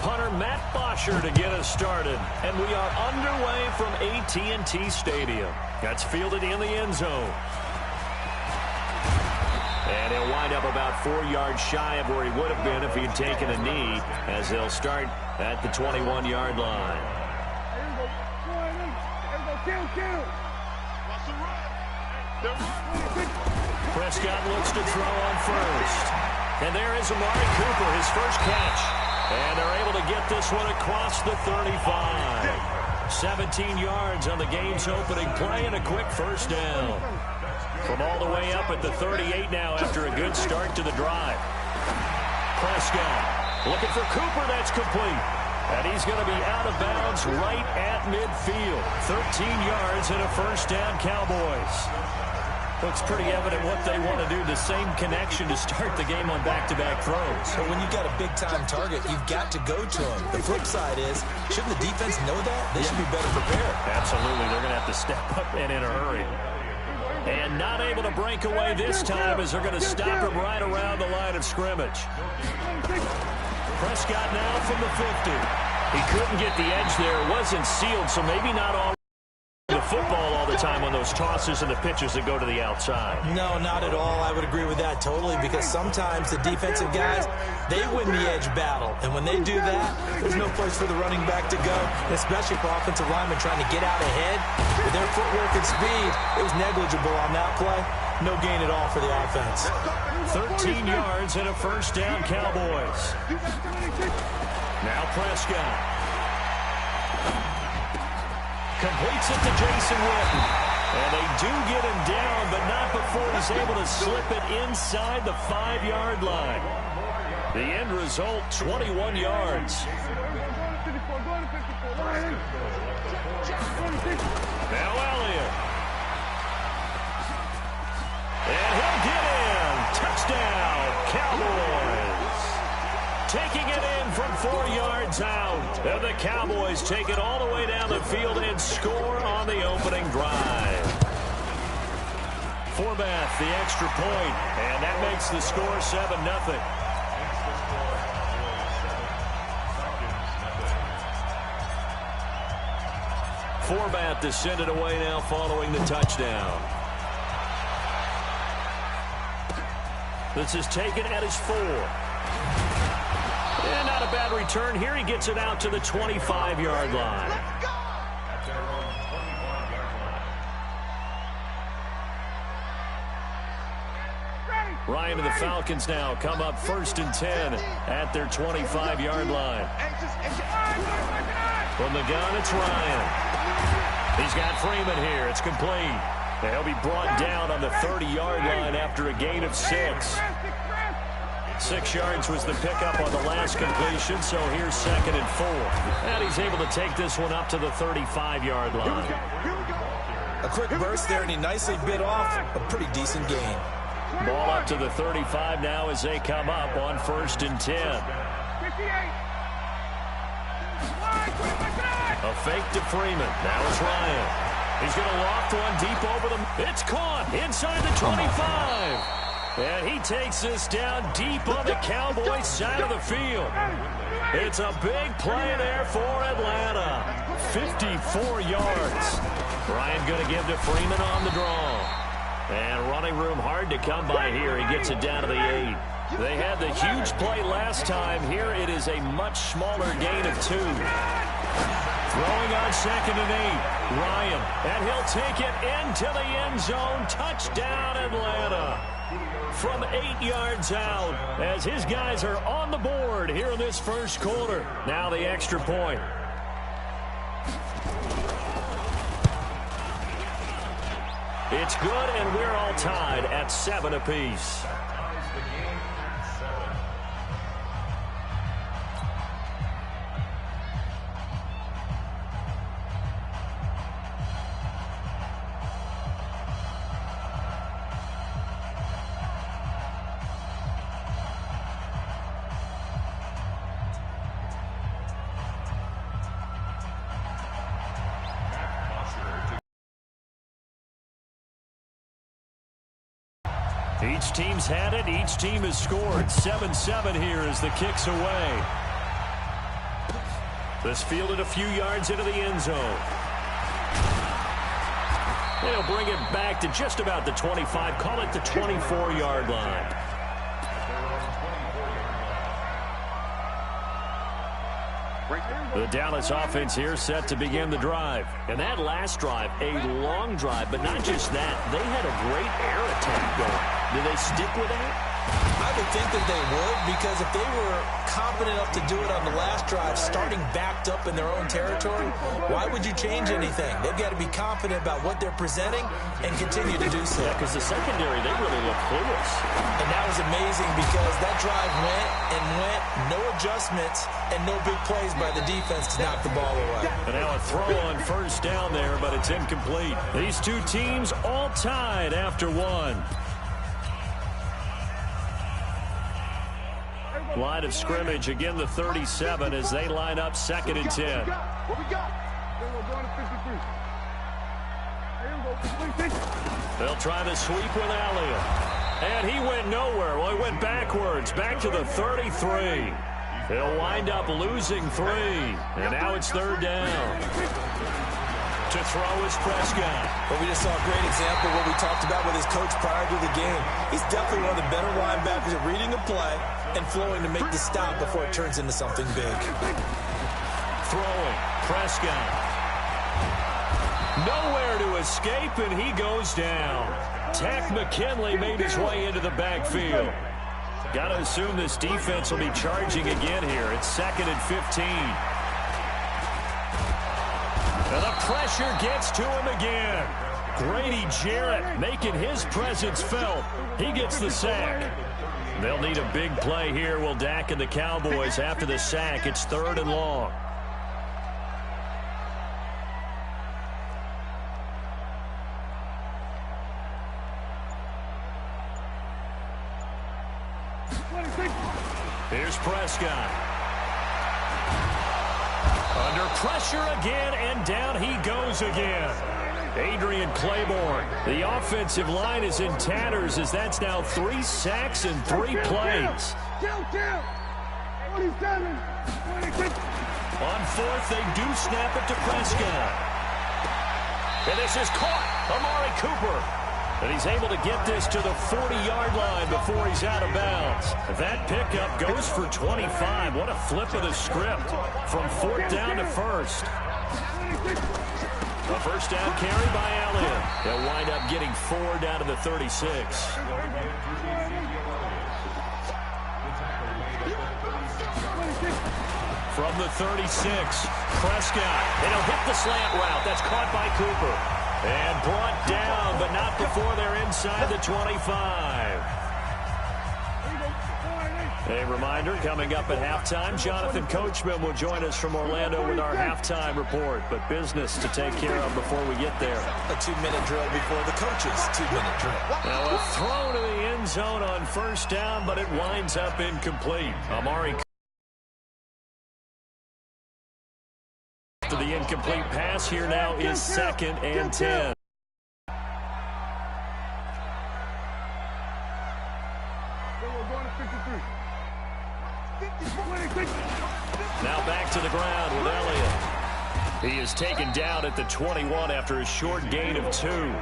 punter Matt Bosher to get us started. And we are underway from AT&T Stadium. That's fielded in the end zone. And he'll wind up about 4 yards shy of where he would have been if he'd taken a knee, as they'll start at the 21-yard line. Prescott looks to throw on first. And there is Amari Cooper, his first catch. And they're able to get this one across the 35. 17 yards on the game's opening play and a quick first down. From all the way up at the 38 now after a good start to the drive. Prescott looking for Cooper. That's complete. And he's going to be out of bounds right at midfield. 13 yards and a first down, Cowboys. Looks pretty evident what they want to do. The same connection to start the game on back-to-back throws. So when you've got a big-time target, you've got to go to him. The flip side is, shouldn't the defense know that? They should be better prepared. Absolutely. They're going to have to step up and in a hurry. And not able to break away this time as they're going to stop him right around the line of scrimmage. Prescott now from the 50. He couldn't get the edge there. It wasn't sealed, so maybe not all the football all the time on those tosses and the pitches that go to the outside. No, not at all. I would agree with that totally, because sometimes the defensive guys, they win the edge battle. And when they do that, there's no place for the running back to go, especially for offensive linemen trying to get out ahead. With their footwork and speed, it was negligible on that play. No gain at all for the offense. 13 yards and a first down, Cowboys. Now Prescott. Completes it to Jason Witten. And they do get him down, but not before he's able to slip it inside the 5-yard line. The end result, 21 yards. Now Elliott. And he'll get in. Touchdown, Cowboys. Taking it in from 4 yards out. And the Cowboys take it all the way down the field and score on the opening drive. Forbath, the extra point, and that makes the score 7-0. Forbath to send it away now following the touchdown. This is taken at his 4. And not a bad return here. He gets it out to the 25-yard line. Ryan and the Falcons now come up 1st and 10 at their 25-yard line. From the gun, it's Ryan. He's got Freeman here. It's complete. And he'll be brought down on the 30-yard line after a gain of 6. 6 yards was the pickup on the last completion, so here's 2nd and 4. And he's able to take this one up to the 35-yard line. A quick burst there, and he nicely bit off a pretty decent gain. Ball up to the 35 now as they come up on 1st and 10. A fake to Freeman. Now it's Ryan. He's going to loft one deep over them. It's caught inside the 25. And he takes this down deep on the Cowboys side of the field. It's a big play there for Atlanta. 54 yards. Ryan going to give to Freeman on the draw. And running room hard to come by here. He gets it down to the 8. They had the huge play last time. Here it is a much smaller gain of 2. Throwing on 2nd and 8. Ryan. And he'll take it into the end zone. Touchdown, Atlanta. From 8 yards out as his guys are on the board here in this first quarter. Now the extra point. It's good, and we're all tied at 7 apiece. Each team's had it. Each team has scored. 7-7 here as the kick's away. This fielded a few yards into the end zone. They'll bring it back to just about the 25. Call it the 24-yard line. The Dallas offense here set to begin the drive. And that last drive, a long drive, but not just that. They had a great air attack going. Do they stick with that? I would think that they would, because if they were confident enough to do it on the last drive, starting backed up in their own territory, why would you change anything? They've got to be confident about what they're presenting and continue to do so. Yeah, because the secondary, they really look clueless. And that was amazing because that drive went and went, no adjustments, and no big plays by the defense to knock the ball away. And now a throw on first down there, but it's incomplete. These two teams all tied after one. Line of scrimmage, again the 37 as they line up 2nd and 10. They'll try the sweep with Elliott. And he went nowhere. Well, he went backwards, back to the 33. He'll wind up losing 3. And now it's 3rd down. To throw is Prescott. Well, we just saw a great example of what we talked about with his coach prior to the game. He's definitely one of the better linebackers at reading a play and flowing to make the stop before it turns into something big. Throwing, Prescott. Nowhere to escape, and he goes down. Tack McKinley made his way into the backfield. Got to assume this defense will be charging again here. It's 2nd and 15. And the pressure gets to him again. Grady Jarrett making his presence felt. He gets the sack. They'll need a big play here, will Dak and the Cowboys. After the sack, it's 3rd and long. Here's Prescott. Under pressure again, and down he goes again. Adrian Claiborne. The offensive line is in tatters as that's now 3 sacks in 3 plays. On 4th, they do snap it to Prescott. And this is caught. Amari Cooper. And he's able to get this to the 40-yard line before he's out of bounds. That pickup goes for 25. What a flip of the script from 4th down to 1st. A 1st down carry by Elliott. They'll wind up getting 4 down to the 36. From the 36, Prescott. And he'll hit the slant route. That's caught by Cooper. And brought down, but not before they're inside the 25. A reminder, coming up at halftime, Jonathan Coachman will join us from Orlando with our halftime report. But business to take care of before we get there. A 2-minute drill before the coach's 2-minute drill. Now a throw to the end zone on 1st down, but it winds up incomplete. Amari to the incomplete pass here now is 2nd and 10. Now back to the ground with Elliott. He is taken down at the 21 after a short gain of 2. 27.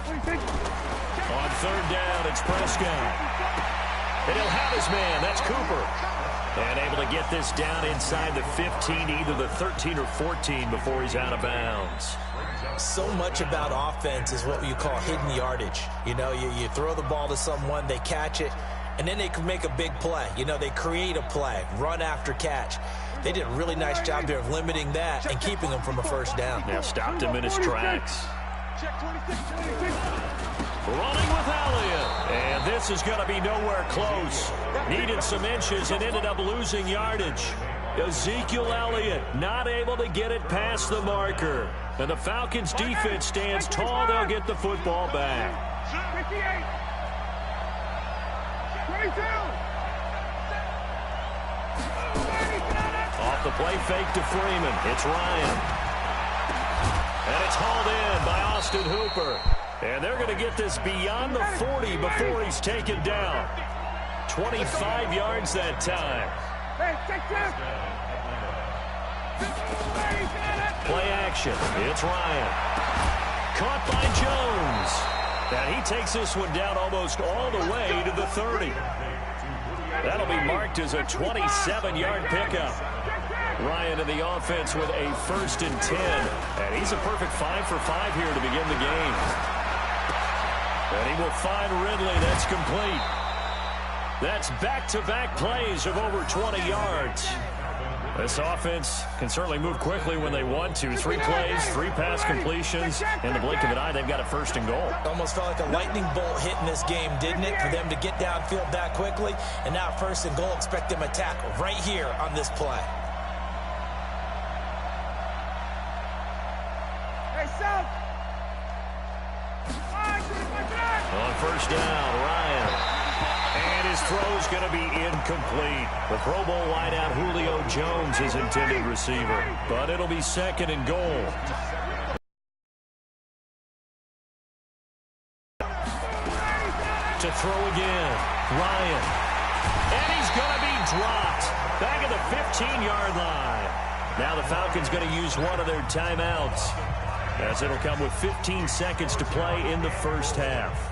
46. On 3rd down, it's Prescott. And he'll have his man. That's Cooper. And able to get this down inside the 15, either the 13 or 14 before he's out of bounds. So much about offense is what you call hidden yardage. You know, you throw the ball to someone, they catch it, and then they can make a big play. You know, they create a play, run after catch. They did a really nice job there of limiting that and keeping him from a 1st down. Now stopped him in his tracks. Running with Elliott. And this is going to be nowhere close. Needed some inches and ended up losing yardage. Ezekiel Elliott not able to get it past the marker. And the Falcons defense stands tall. They'll get the football back. 22. Off the play fake to Freeman. It's Ryan. And it's hauled in by Austin Hooper. And they're going to get this beyond the 40 before he's taken down. 25 yards that time. Play action. It's Ryan. Caught by Jones. And he takes this one down almost all the way to the 30. That'll be marked as a 27-yard pickup. Ryan in the offense with a 1st and 10. And he's a perfect 5 for 5 here to begin the game. And he will find Ridley. That's complete. That's back-to-back plays of over 20 yards. This offense can certainly move quickly when they want to. 3 plays, 3 pass completions. In the blink of an eye, they've got a 1st and goal. Almost felt like a lightning bolt hit in this game, didn't it? For them to get downfield that quickly. And now 1st and goal, expect them to tackle right here on this play. Hey, South. On 1st down, Ryan. And his throw's going to be incomplete. The Pro Bowl wideout Julio Jones is intended receiver. But it'll be 2nd and goal. To throw again. Ryan. And he's going to be dropped. Back at the 15-yard line. Now the Falcons going to use one of their timeouts, as it'll come with 15 seconds to play in the 1st half.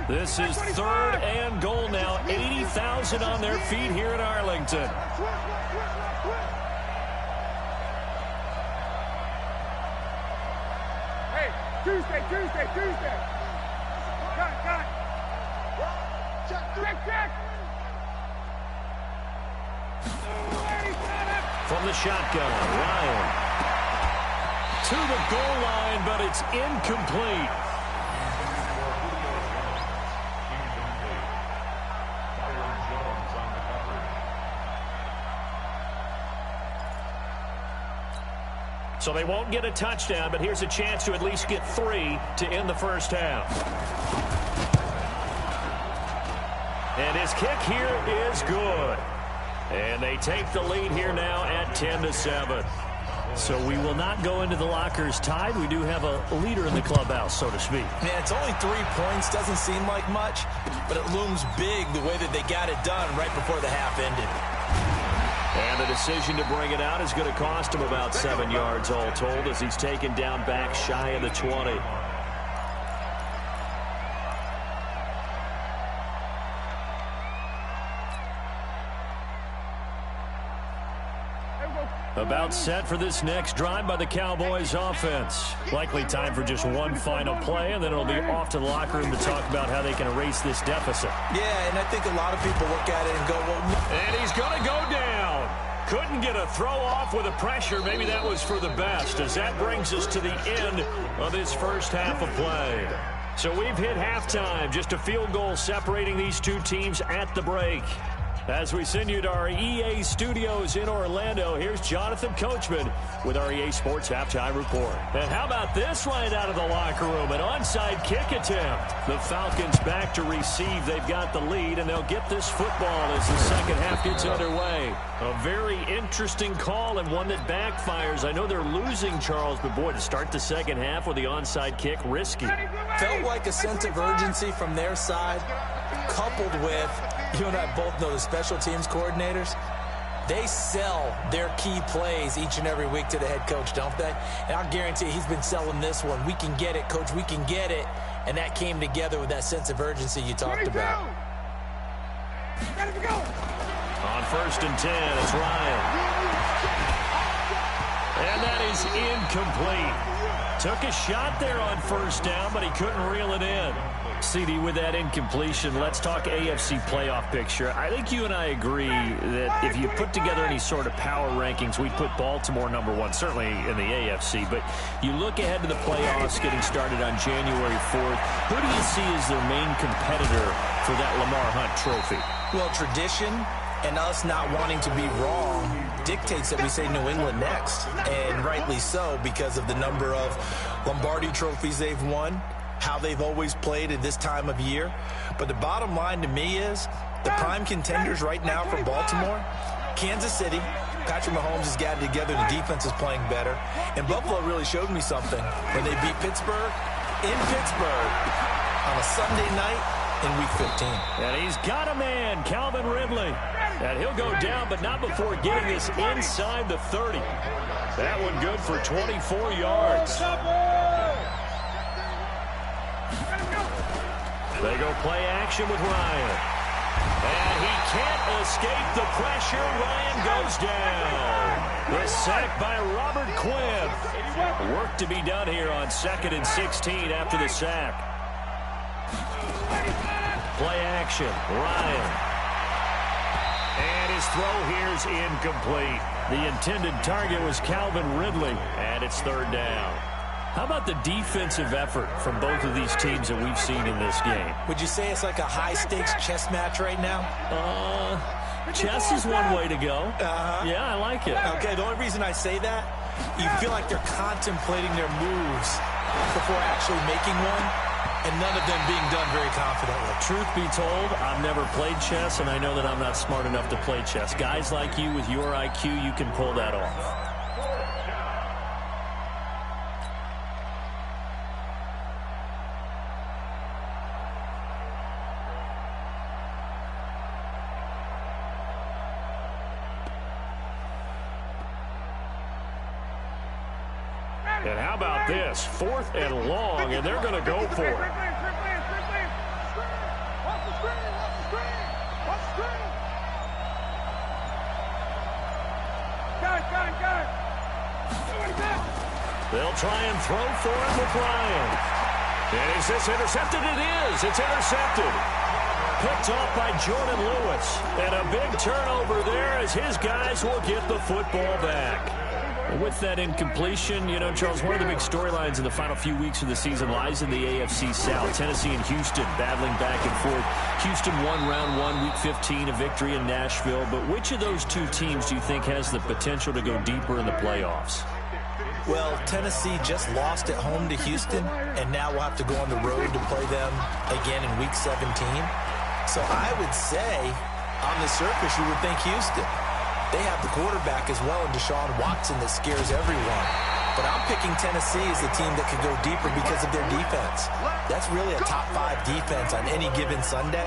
This is 3rd and goal now. 80,000 on their feet here in Arlington. Hey, Tuesday. Cut. Check. From the shotgun, Ryan. To the goal line, but it's incomplete. So they won't get a touchdown, but here's a chance to at least get 3 to end the 1st half. And his kick here is good. And they take the lead here now at 10-7. So we will not go into the lockers tied. We do have a leader in the clubhouse, so to speak. Yeah, it's only 3 points. Doesn't seem like much, but it looms big the way that they got it done right before the half ended. And the decision to bring it out is going to cost him about 7 yards all told, as he's taken down back shy of the 20. About set for this next drive by the Cowboys offense. Likely time for just one final play, and then it'll be off to the locker room to talk about how they can erase this deficit. Yeah, and I think a lot of people look at it and go, well, and he's going to go down. Couldn't get a throw off with a pressure. Maybe that was for the best, as that brings us to the end of this 1st half of play. So we've hit halftime. Just a field goal separating these two teams at the break. As we send you to our EA studios in Orlando, here's Jonathan Coachman with our EA Sports Halftime Report. And how about this right out of the locker room? An onside kick attempt. The Falcons back to receive. They've got the lead, and they'll get this football as the 2nd half gets underway. A very interesting call and one that backfires. I know they're losing, Charles, but boy, to start the 2nd half with the onside kick, risky. Felt like a sense of urgency from their side, coupled with, you and I both know the special teams coordinators, they sell their key plays each and every week to the head coach, don't they? And I'll guarantee he's been selling this one. We can get it, coach, we can get it. And that came together with that sense of urgency you talked about. On 1st and 10, it's Ryan. And that is incomplete. Took a shot there on 1st down, but he couldn't reel it in. CD, with that incompletion, let's talk AFC playoff picture. I think you and I agree that if you put together any sort of power rankings, we'd put Baltimore #1, certainly in the AFC. But you look ahead to the playoffs getting started on January 4th. Who do you see as their main competitor for that Lamar Hunt trophy? Well, tradition and us not wanting to be wrong dictates that we say New England next. And rightly so, because of the number of Lombardi trophies they've won, how they've always played at this time of year. But the bottom line to me is the prime contenders right now for Baltimore, Kansas City, Patrick Mahomes has got it together. The defense is playing better. And Buffalo really showed me something when they beat Pittsburgh in Pittsburgh on a Sunday night in Week 15. And he's got a man, Calvin Ridley. And he'll go down, but not before getting this inside the 30. That one good for 24 yards. They go play action with Ryan. And he can't escape the pressure. Ryan goes down. The sack by Robert Quinn. Work to be done here on 2nd and 16 after the sack. Play action. Ryan. And his throw here is incomplete. The intended target was Calvin Ridley. And it's 3rd down. How about the defensive effort from both of these teams that we've seen in this game? Would you say it's like a high-stakes chess match right now? Chess is one way to go. Yeah, I like it. Okay, the only reason I say that, you feel like they're contemplating their moves before actually making one, and none of them being done very confidently. Truth be told, I've never played chess, and I know that I'm not smart enough to play chess. Guys like you with your IQ, you can pull that off. And how about this? 4th and long, and they're going to go for it. They'll try and throw for it with Ryan. And is this intercepted? It is. It's intercepted. Picked off by Jordan Lewis. And a big turnover there as his guys will get the football back. With that incompletion, you know, Charles, one of the big storylines in the final few weeks of the season lies in the AFC South. Tennessee and Houston battling back and forth. Houston won round 1, Week 15, a victory in Nashville. But which of those two teams do you think has the potential to go deeper in the playoffs? Well, Tennessee just lost at home to Houston, and now we'll have to go on the road to play them again in Week 17. So I would say, on the surface, you would think Houston. They have the quarterback as well in Deshaun Watson that scares everyone. But I'm picking Tennessee as the team that could go deeper because of their defense. That's really a top 5 defense on any given Sunday.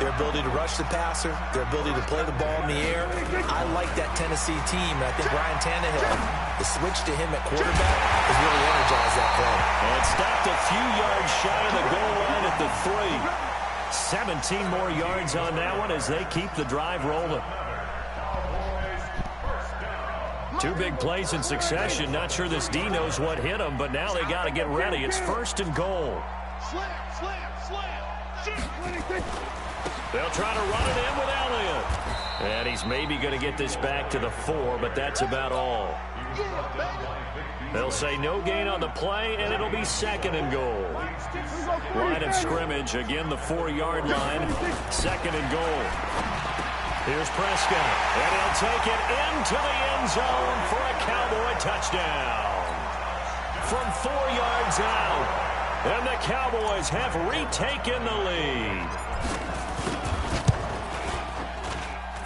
Their ability to rush the passer, their ability to play the ball in the air. I like that Tennessee team, and I think Ryan Tannehill, the switch to him at quarterback, has really energized that play. And stopped a few yards shy of the goal line at the 3. 17 more yards on that one as they keep the drive rolling. 2 big plays in succession. Not sure this D knows what hit them, but now they got to get ready. It's 1st and goal. They'll try to run it in with Elliott. And he's maybe going to get this back to the 4, but that's about all. They'll say no gain on the play, and it'll be 2nd and goal. Line of scrimmage, again the 4-yard line. 2nd and goal. Here's Prescott, and he'll take it into the end zone for a Cowboy touchdown. From 4 yards out, and the Cowboys have retaken the lead.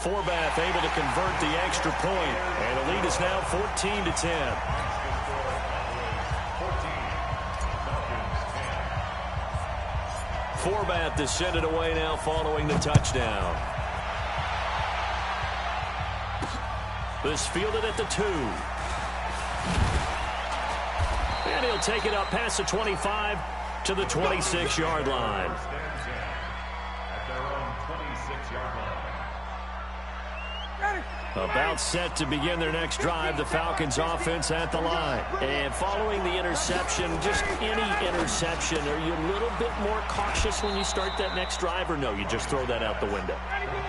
Forbath able to convert the extra point, and the lead is now 14-10. Forbath is sent it away now following the touchdown. This fielded at the 2. And he'll take it up past the 25 to the 26-yard line. About set to begin their next drive, the Falcons offense at the line. And following the interception, just any interception, are you a little bit more cautious when you start that next drive, or no, you just throw that out the window?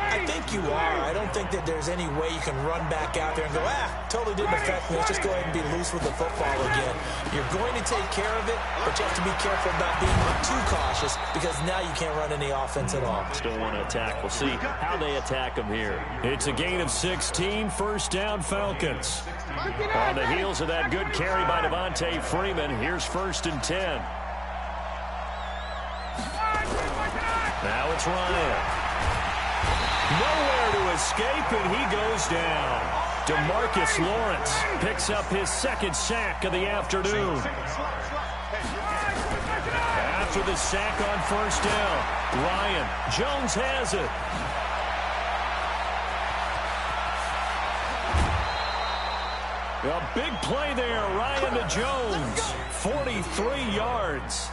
I think you are. I don't think that there's any way you can run back out there and go, totally didn't affect me. Let's just go ahead and be loose with the football again. You're going to take care of it, but you have to be careful about being too cautious because now you can't run any offense at all. Still want to attack. We'll see how they attack them here. It's a gain of 16, 1st down Falcons. On the heels of that good carry by Devontae Freeman, here's 1st and 10. Now it's Ryan. Nowhere to escape, and he goes down. DeMarcus Lawrence picks up his second sack of the afternoon. After the sack on first down, Ryan Jones has it. A big play there, Ryan to Jones. 43 yards.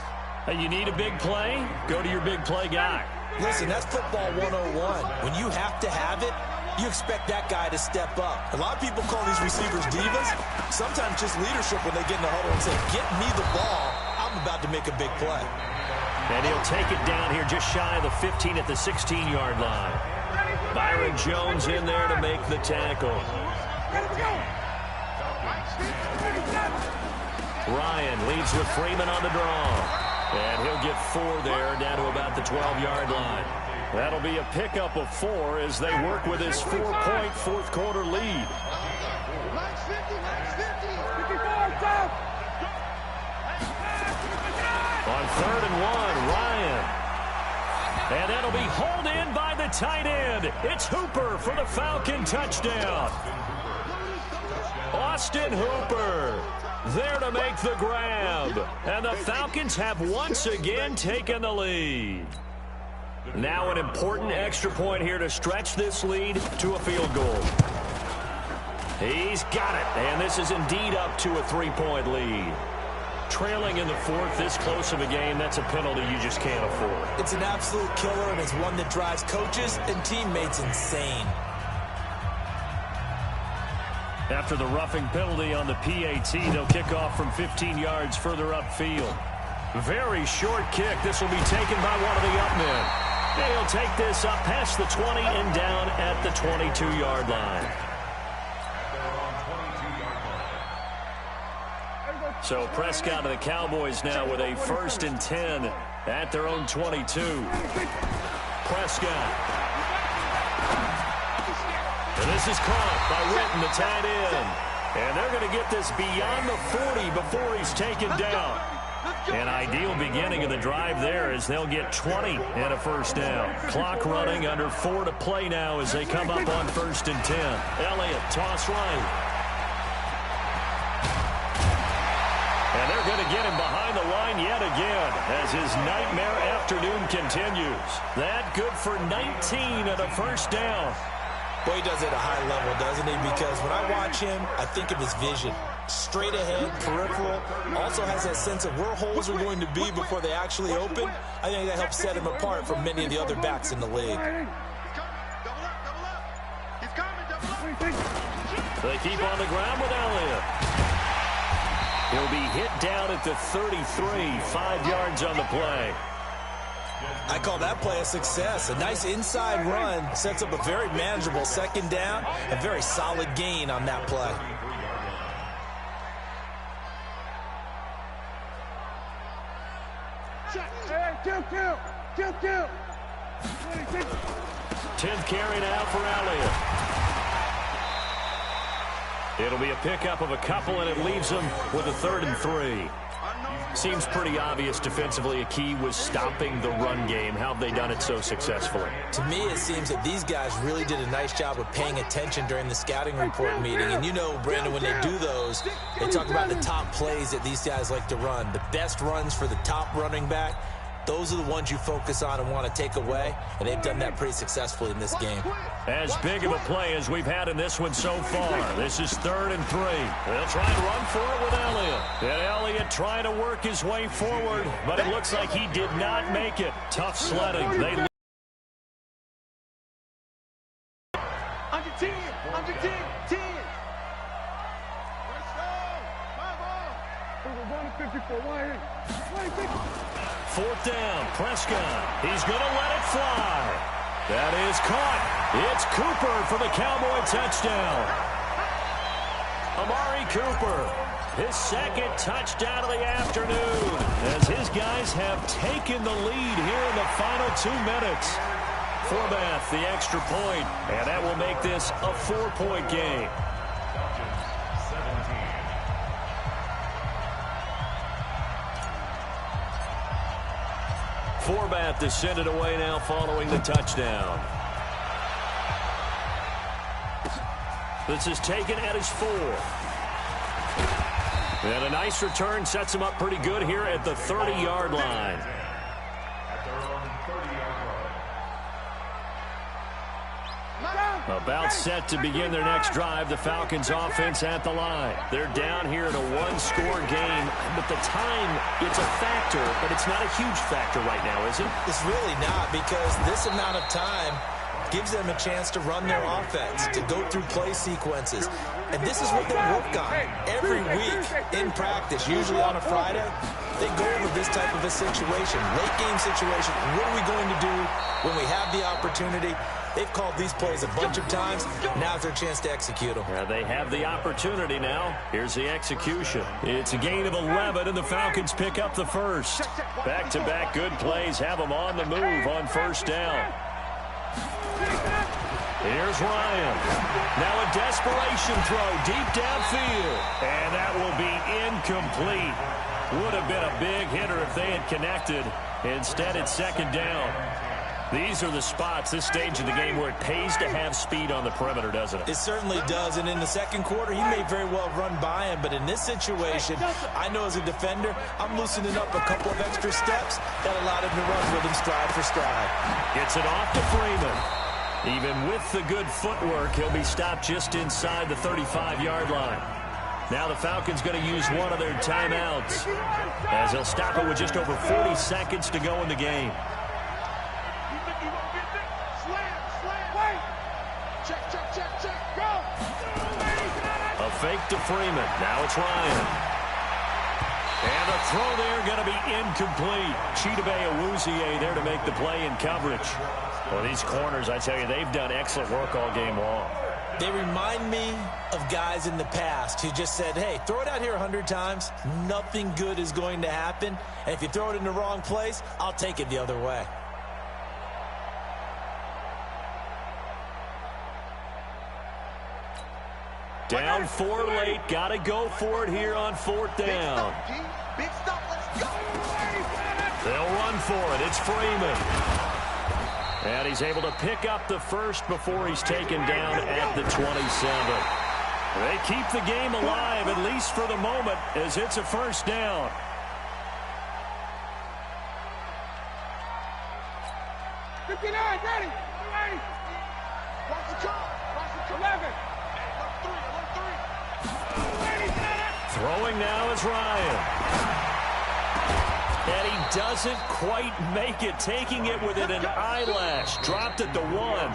You need a big play? Go to your big play guy. Listen, that's football 101. When you have to have it, you expect that guy to step up. A lot of people call these receivers divas. Sometimes just leadership when they get in the huddle and say, get me the ball. I'm about to make a big play. And he'll take it down here just shy of the 15 at the 16-yard line. Byron Jones in there to make the tackle. Ryan leads with Freeman on the draw. And he'll get 4 there down to about the 12-yard line. That'll be a pickup of 4 as they work with this 4-point fourth-quarter lead. On 3rd and 1, Ryan. And that'll be hauled in by the tight end. It's Hooper for the Falcon touchdown. Austin Hooper there to make the grab. And the Falcons have once again taken the lead. Now an important extra point here to stretch this lead to a field goal. He's got it. And this is indeed up to a 3-point lead. Trailing in the 4th, this close of a game, that's a penalty you just can't afford. It's an absolute killer, and it's one that drives coaches and teammates insane. After the roughing penalty on the PAT, they'll kick off from 15 yards further upfield. Very short kick. This will be taken by one of the up men. He'll take this up past the 20 and down at the 22-yard line. So Prescott and the Cowboys now with a 1st and 10 at their own 22. Prescott. And this is caught by Witten, the tight end. And they're going to get this beyond the 40 before he's taken down. An ideal beginning of the drive there as they'll get 20 and a first down. Clock running under 4 to play now as they come up on 1st and 10. Elliott, toss right. And they're going to get him behind the line yet again as his nightmare afternoon continues. That good for 19 and a first down. Boy, he does it at a high level, doesn't he? Because when I watch him, I think of his vision. Straight ahead, peripheral. Also has that sense of where holes are going to be before they actually open. I think that helps set him apart from many of the other backs in the league. They keep on the ground with Elliott. He'll be hit down at the 33, 5 yards on the play. I call that play a success. A nice inside run sets up a very manageable 2nd down. A very solid gain on that play. Kill. 10th carry now for Elliott. It'll be a pickup of a couple, and it leaves them with a 3rd and 3. Seems pretty obvious defensively a key was stopping the run game. How have they done it so successfully? To me, it seems that these guys really did a nice job of paying attention during the scouting report meeting. And you know, Brandon, when they do those, they talk about the top plays that these guys like to run. The best runs for the top running back. Those are the ones you focus on and want to take away, and they've done that pretty successfully in this game. As big of a play as we've had in this one so far. This is 3rd and 3. They'll try and run for it with Elliott. And Elliott trying to work his way forward, but it looks like he did not make it. Tough sledding. They Under 10. Fourth down, Prescott. He's going to let it fly. That is caught. It's Cooper for the Cowboy touchdown. Amari Cooper, his 2nd touchdown of the afternoon, as his guys have taken the lead here in the final 2 minutes. Forbath, the extra point, and that will make this a 4-point game. Forbath to send it away now following the touchdown. This is taken at his 4. And a nice return sets him up pretty good here at the 30-yard line. About set to begin their next drive. The Falcons offense at the line. They're down here in a one-score game. But the time, it's a factor, but it's not a huge factor right now, is it? It's really not, because this amount of time gives them a chance to run their offense, to go through play sequences. And this is what they work on every week in practice, usually on a Friday. They go over this type of a situation, late game situation. What are we going to do when we have the opportunity? They've called these plays a bunch of times. Now's their chance to execute them. Yeah, they have the opportunity now. Here's the execution. It's a gain of 11, and the Falcons pick up the first. Back-to-back good plays have them on the move on first down. Here's Ryan. Now a desperation throw deep downfield. And that will be incomplete. Would have been a big hitter if they had connected. Instead, it's second down. These are the spots, this stage of the game, where it pays to have speed on the perimeter, doesn't it? It certainly does, and in the second quarter, he may very well run by him, but in this situation, I know as a defender, I'm loosening up a couple of extra steps that allowed him to run with him stride for stride. Gets it off to Freeman. Even with the good footwork, he'll be stopped just inside the 35-yard line. Now the Falcons going to use one of their timeouts, as they'll stop it with just over 40 seconds to go in the game. A fake to Freeman. Now it's Ryan. And the throw there going to be incomplete. Chidobe Awuzie there to make the play in coverage. Well, these corners, I tell you, they've done excellent work all game long. They remind me of guys in the past who just said, hey, throw it out here 100 times. Nothing good is going to happen. And if you throw it in the wrong place, I'll take it the other way. Down 4 late. Got to go for it here on fourth down. Big stop, let's go. They'll run for it. It's Freeman. And he's able to pick up the first before he's taken down at the 27. They keep the game alive, at least for the moment, as it's a first down. Ready. Watch the car. Watch the 11. Throwing now is Ryan. And he doesn't quite make it, taking it within an eyelash. Dropped at the 1.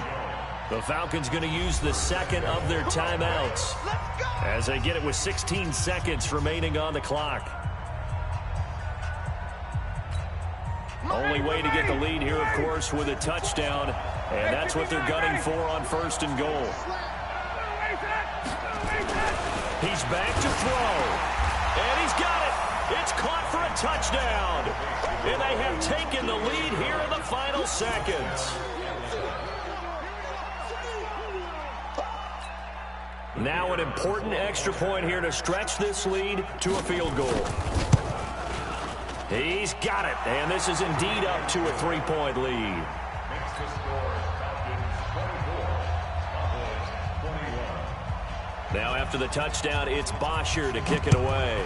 The Falcons going to use the second of their timeouts as they get it with 16 seconds remaining on the clock. Only way to get the lead here, of course, with a touchdown. And that's what they're gunning for on first and goal. He's back to throw. And he's got it. It's caught for a touchdown. And they have taken the lead here in the final seconds. Now an important extra point here to stretch this lead to a field goal. He's got it. And this is indeed up to a 3-point lead. Now after the touchdown, it's Bosher to kick it away.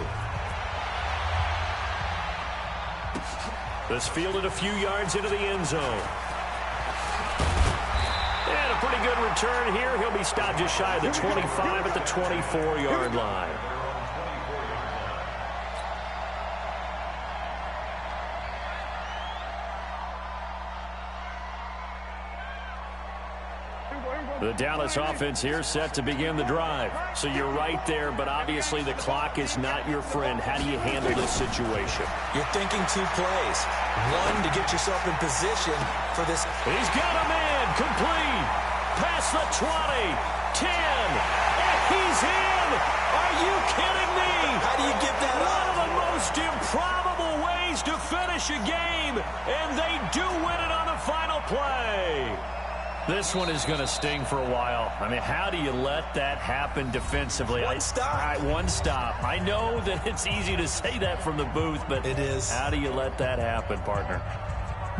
This fielded a few yards into the end zone. And a pretty good return here. He'll be stopped just shy of the 25 at the 24-yard line. The Dallas offense here set to begin the drive. So you're right there, but obviously the clock is not your friend. How do you handle this situation? You're thinking 2 plays. 1, to get yourself in position for this. He's got a man complete. Past the 20, 10, and he's in. Are you kidding me? How do you get that One up? of the most improbable ways to finish a game, and they do win it on the final play. This one is going to sting for a while. I mean, how do you let that happen defensively? One stop. One stop. I know that it's easy to say that from the booth, but it is. How do you let that happen, partner?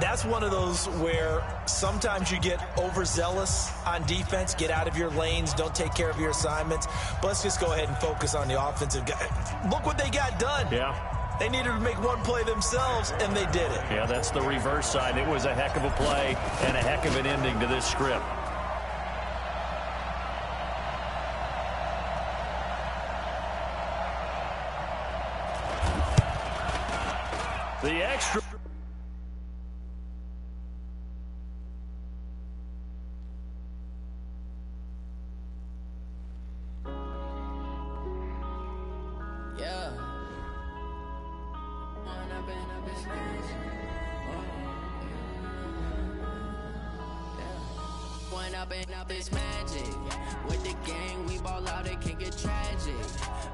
That's one of those where sometimes you get overzealous on defense, get out of your lanes, don't take care of your assignments. But let's just go ahead and focus on the offensive guy. Look what they got done. Yeah. They needed to make one play themselves, and they did it. Yeah, that's the reverse side. It was a heck of a play and a heck of an ending to this script. The extra. Yeah. One up and up is magic. With the gang, we ball out, it can get tragic.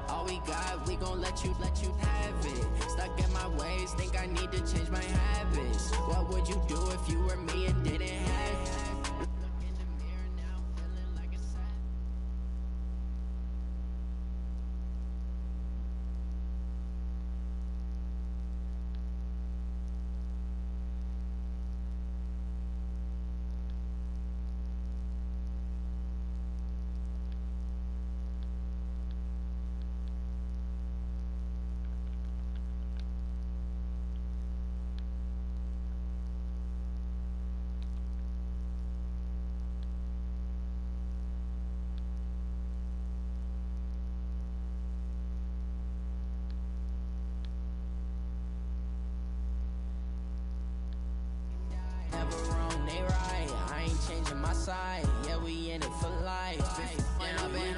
All we got, we gon' let you have it. Stuck in my ways, think I need to change my habits. What would you do if you were me and didn't have it? Look in the mirror now, feeling like a sad. Never wrong, they right. I ain't changing my side. Yeah, we in it for life. When I've been